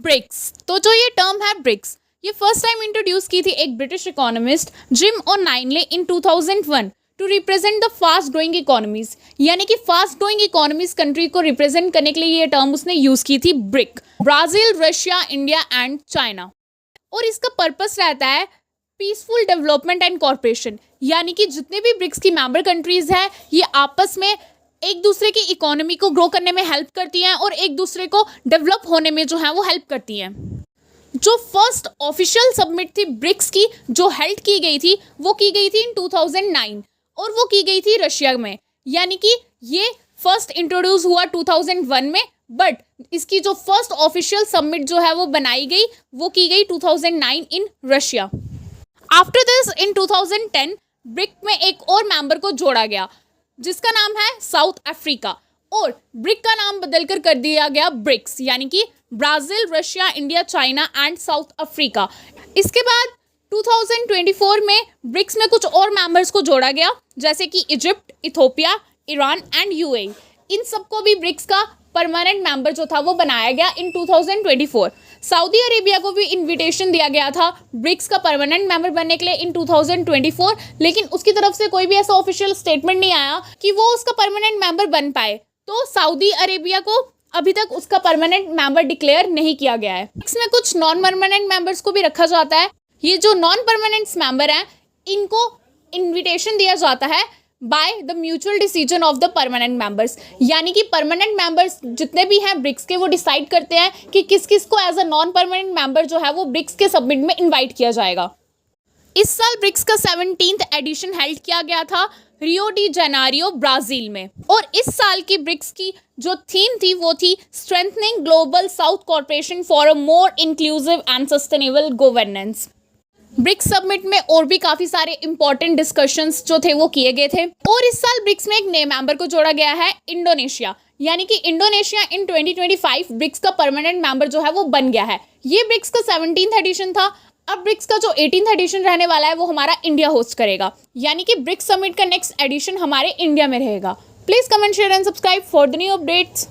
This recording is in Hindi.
ब्रिक्स। तो जो ये टर्म है ब्रिक्स, ये फर्स्ट टाइम इंट्रोड्यूस की थी एक ब्रिटिश इकोनॉमिस्ट जिम ओ'नाइन ने in 2001 to represent the fast growing economies, यानी कि फास्ट ग्रोइंग इकोनॉमीज कंट्री को रिप्रेजेंट करने के लिए ये टर्म उसने यूज की थी BRIC, Brazil, Russia, India and China. और इसका पर्पस रहता है पीसफुल डेवलपमेंट एंड कॉर्पोरेशन, यानी कि जितने भी ब्रिक्स की मेंबर कंट्रीज हैं ये आपस में एक दूसरे की इकोनॉमी को ग्रो करने में हेल्प करती हैं और एक दूसरे को डेवलप होने में जो है वो हेल्प करती हैं। जो फर्स्ट ऑफिशियल सबमिट थी ब्रिक्स की, जो हेल्ड की गई थी, वो की गई थी इन 2009 और वो की गई थी रशिया में, यानी कि ये फर्स्ट इंट्रोड्यूस हुआ 2001 में, बट इसकी जो फर्स्ट ऑफिशियल सबमिट जो है वो बनाई गई, वो की गई 2009 in Russia. After this in 2010 brick में एक और मेंबर को जोड़ा गया जिसका नाम है साउथ अफ्रीका, और ब्रिक का नाम बदलकर कर दिया गया ब्रिक्स, यानी कि Brazil, Russia, India, China and south Africa. इसके बाद 2024 में ब्रिक्स में कुछ और मेंबर्स को जोड़ा गया जैसे कि Egypt, Ethiopia, Iran and UAE. इन सबको भी ब्रिक्स का परमानेंट मेंबर जो था वो बनाया गया इन 2024। सऊदी अरेबिया को भी इनविटेशन दिया गया था ब्रिक्स का परमानेंट मेंबर बनने के लिए इन 2024, लेकिन उसकी तरफ से कोई भी ऐसा ऑफिशियल स्टेटमेंट नहीं आया कि वो उसका परमानेंट मेंबर बन पाए। तो सऊदी अरेबिया को अभी तक उसका परमानेंट मेंबर डिक्लेयर नहीं किया गया है। ब्रिक्स में कुछ नॉन परमानेंट मेंबर्स को भी रखा जाता है। ये जो नॉन परमानेंट मेंबर हैं इनको इन्विटेशन दिया जाता है by the mutual decision of the permanent members, यानी कि परमानेंट मेंबर्स जितने भी हैं ब्रिक्स के वो डिसाइड करते हैं कि किस किस को as a non permanent member जो है वो ब्रिक्स के सबमिट में इनवाइट किया जाएगा। इस साल ब्रिक्स का 17th एडिशन हेल्ड किया गया था रियो डी जेनेरियो, ब्राजील में, और इस साल की ब्रिक्स की जो थीम थी वो थी strengthening global south corporation for a more inclusive and sustainable governance. BRICS summit में और भी काफ़ी सारे इंपॉर्टेंट डिस्कशंस जो थे वो किए गए थे। और इस साल ब्रिक्स में एक नए मेंबर को जोड़ा गया है इंडोनेशिया, यानी कि इंडोनेशिया इन 2025 ब्रिक्स का परमानेंट मेंबर जो है वो बन गया है। ये ब्रिक्स का 17th एडिशन था। अब ब्रिक्स का जो 18th एडिशन रहने वाला है वो हमारा इंडिया होस्ट करेगा, यानी कि ब्रिक्स समिट का नेक्स्ट एडिशन हमारे इंडिया में रहेगा। Please comment, share and subscribe for the new updates.